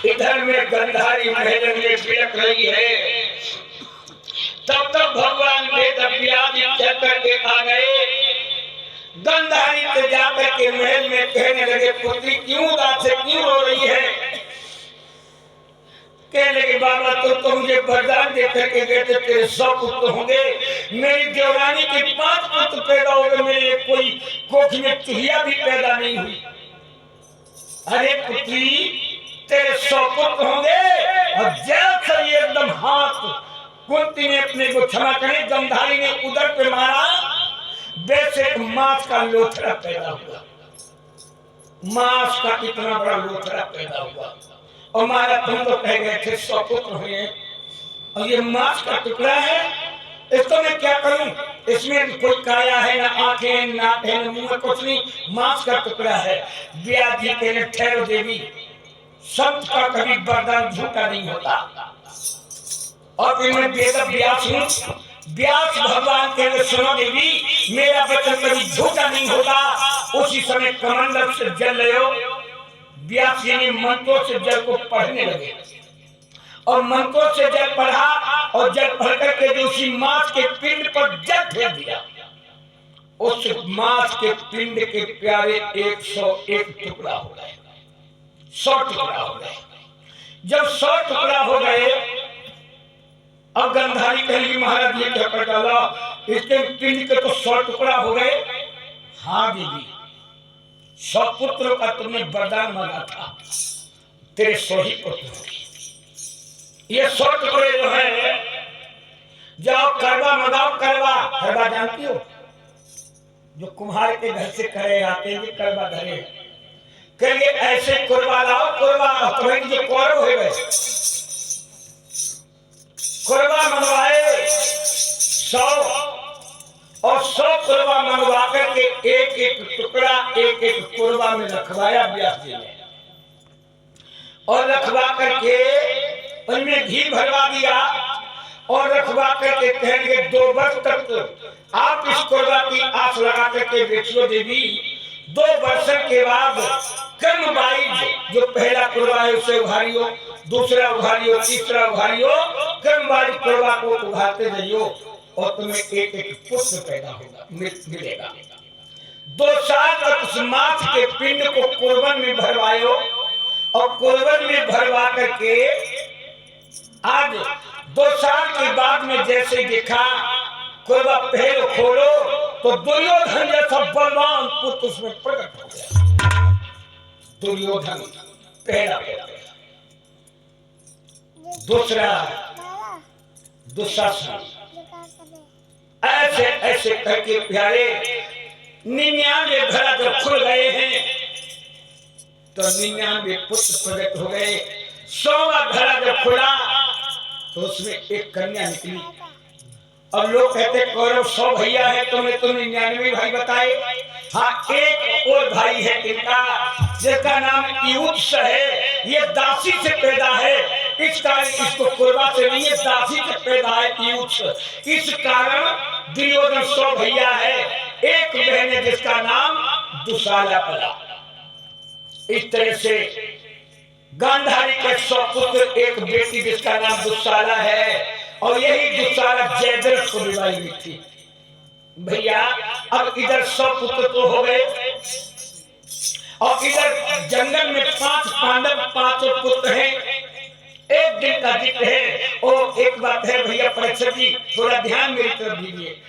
इधर में गंधारी महल में बिलक रही है, तब तक भगवान वेद व्यास करके आ गए। गंधारी से जाकर के महल में कहने लगे, पुत्री क्यों उदास है, क्यों रो रही है? कहने लगे, बाबा तो मुझे वरदान दे करके गए थे, तेरे 100 पुत्र होंगे, मेरी देवरानी के 5 पुत्र पैदा हो गए, मेरे कोई कोख में चूहिया भी पैदा नहीं हुई। अरे पुत्री, तेरे 100 पुत्र होंगे। और जैसे ही एकदम हाथ कुंती ने अपने को क्षमा करे, गंधारी ने उदर पे मारा, वैसे मांस का लोथड़ा पैदा हुआ। मांस का इतना बड़ा लोथड़ा पैदा हुआ। और मारा तुम तो कह गए थे 100 पुत्र हुए, और ये मांस का टुकड़ा है, इसको मैं क्या करूं? इसमें कोई काया है, ना आंखें, नाक है, ना मुंह, कुछ नहीं, मांस का टुकड़ा है। व्यास जी कहने, ठहरो देवी, संत का कभी वरदान झूठा नहीं होता। और फिर मैं वेद व्यास हूं, व्यास भगवान कहने, सुनो देवी, मेरा वचन कभी झूठा नहीं होता। उसी समय कमंडल से जल ले लो। व्यास जी ने मंत्रों से जल को पढ़ने लगे, और मंत्रों से जल पढ़ा, और जल पढ़ करके जो उसी मांस के पिंड पर जल फेंक दिया। उस मांस के पिंड के प्यारे 101 टुकड़ा हो गए, 100 टुकड़ा हो गए। जब 100 टुकड़ा हो गए, अब गंधारी कहेगी, महाराज ये क्या कर डाला, इसके पिंड के तो 100 टुकड़ा हो गए। हाँ दीदी, 100 पुत्रों का तुमने वरदान मांगा था, तेरे 100 ही पुत्र होंगे। ये 100 टुकड़े जो है, जाओ करवा मंगाओ। करवा जानती हो, जो कुम्हार के घर से करे आते हैं, करवा धरे कहेंगे, ऐसे कुरबा लाओ, कुरबा तुम्हें जो कौरव हो गए, कुरबा मंगवाए 100, और 100 कुरबा मंगवा करके एक टुकड़ा एक कुरबा में रखवाया व्यास जी ने, और रखवा करके उनमें घी भरवा दिया, और रखवा करके कहेंगे 2 वर्ष तक आप इस कुरबा की आस लगा करके देखियो देवी। 2 वर्ष के बाद क्रमवाइज जो पहला कुरबा है उसे उघारियो, दूसरा उघारियो, तीसरा उघारियो, क्रमवाइज कुरबा को उघारते जाइयो, और तुम्हें एक पुत्र पैदा होगा, मिलेगा। 2 साल तक उस मांस के पिंड को कुर्बन में भरवायो, और कुर्बन में भरवा करके आज 2 साल के बाद में जैसे देखा कुरबा पहले खोलो, तो दुर्योधन जैसा बलवान पुत्र उसमें प्रकट हो गया। दुर्योधन पहला, दूसरा दुशासन, ऐसे ऐसे करके प्यारे 99 घड़ा जब खुल गए हैं, तो 99 पुत्र प्रकट हो गए। 100वां घड़ा जब खुला, तो उसमें एक कन्या निकली। अब लोग कहते कौरव 100 भैया है, तुम्हें तो 99 भाई बताए। हाँ, एक और भाई है इनका, जिसका नाम यूत्स है। ये दासी से पैदा है, इस कारण इसको कुरबा से नहीं है, दासी से पैदा है यूत्स। इस कारण दुर्योधन 100 भैया है। एक बहन है जिसका नाम दुशाला पड़ा। इस तरह से गांधारी के 100 पुत्र, एक बेटी जिसका नाम दुशाला है, और यही दुशाला जयद्रथ को विवाही हुई थी। भैया अब इधर 100 पुत्र तो हो गए, और इधर जंगल में 5 पांडव, 5 पुत्र हैं। एक दिन का जिक्र है, और एक बात है भैया परीक्षित जी, थोड़ा ध्यान मेरी तरफ दीजिए।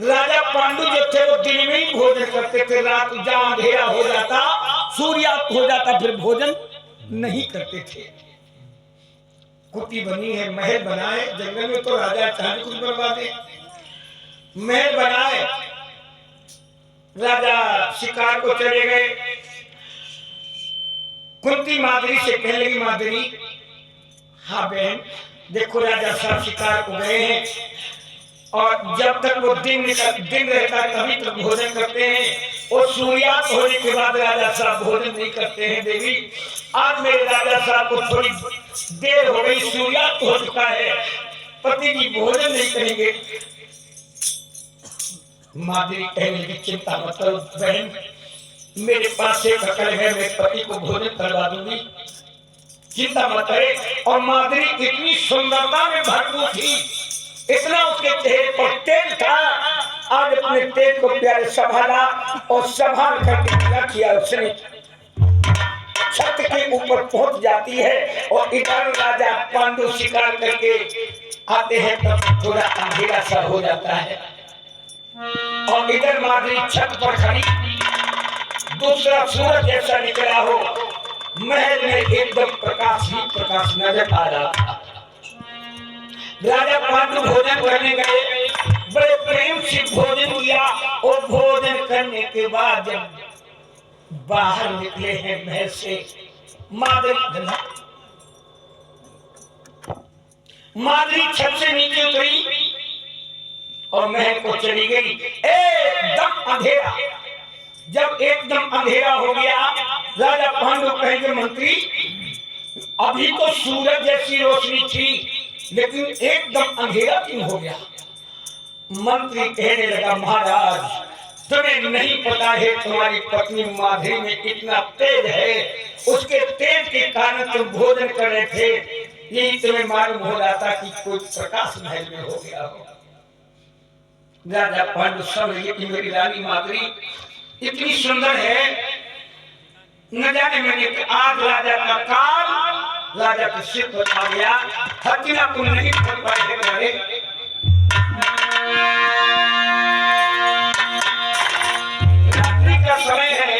राजा पांडु जो थे वो दिन में ही भोजन करते थे, रात जहां अंधेरा हो जाता, सूर्यास्त हो जाता, फिर भोजन नहीं करते थे। कुटी बनी है, महल बनाए, जंगल में तो राजा चाहे कुछ बनवा दे, महल बनाए। राजा शिकार को चले गए। कुंती मादरी से कहने लगी, मादरी हाँ बहन, देखो राजा साहब शिकार को गए हैं और जब तक वो दिन रहता है तभी तक भोजन करते हैं और सूर्यास्त होने के बाद राजा साहब भोजन नहीं करते हैं। देवी आज मेरे राजा साहब को थोड़ी देर हो गई, सूर्यास्त हो चुका है, पति जी भोजन नहीं करेंगे। माधुरी कहने की चिंता मत करो बहन, मेरे पास एक अकल है, मैं पति को भोजन करवा दूंगी, चिंता मत करे। और माधुरी इतनी सुंदरता में भरपूर थी, इतना उसके चेहरे पर तेल था, आज अपने तेल को प्यारे संभाला और संभाल करके क्या किया उसने, छत के ऊपर पहुंच जाती है और इधर राजा पांडु शिकार करके आते हैं तब थोड़ा अंधेरा सा हो जाता है और इधर माधुरी छत पर खड़ी, दूसरा सूरज जैसा निकला हो, महल में एकदम प्रकाश ही प्रकाश नजर आ रहा था। राजा पांडु भोजन करने गए, बड़े प्रेम से भोजन किया और भोजन करने के बाद जब बाहर निकले हैं महल से, माधुरी छत से नीचे उतरी और महल को चली गई। एकदम अंधेरा, जब एकदम अंधेरा हो गया, राजा पांडु कहेंगे मंत्री अभी तो सूरज जैसी रोशनी थी लेकिन एकदम अंधेरा क्यों हो गया? मंत्री कहने लगा महाराज तुम्हें नहीं पता है तुम्हारी पत्नी माधुरी में इतना तेज है, उसके तेज के कारण तुम भोजन कर रहे थे, यही तुम्हें मालूम हो रहा था कि कोई प्रकाश महल में हो गया हो। राजा पांडु समझे कि मेरी रानी माधुरी इतनी सुंदर है, न जाने मैंने आज राजा का काल राजा के सिर पर आ गया, हत्या को नहीं कर पाए। रात्रि का समय है,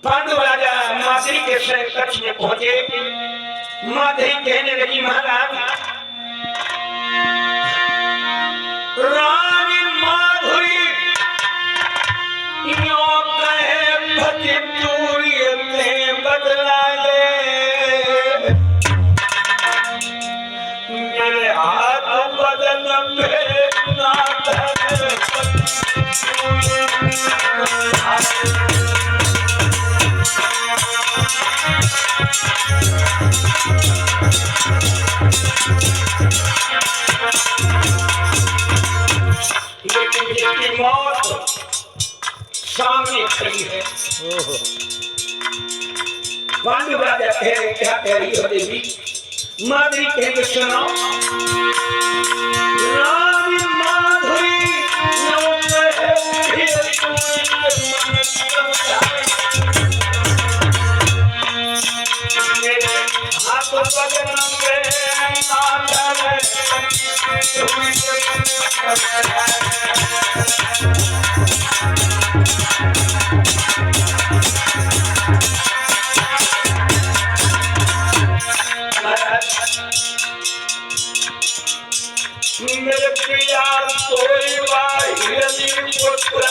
पांडु राजा माधुरी के शहर कक्ष में पहुंचे। माधुरी कहने लगी महाराज रानी माधुरी यो कहे भति दूरियते बदला ले, मेरे हाथ बदन में नाथ लेकिन मौत सामने खड़ी है। पांडु राजा कह रहे क्या कह रही हो देवी? माधुरी कहेंगे सुनो रानी माधुरी हाथ बदन में मेरे प्रिया कोई पुत्र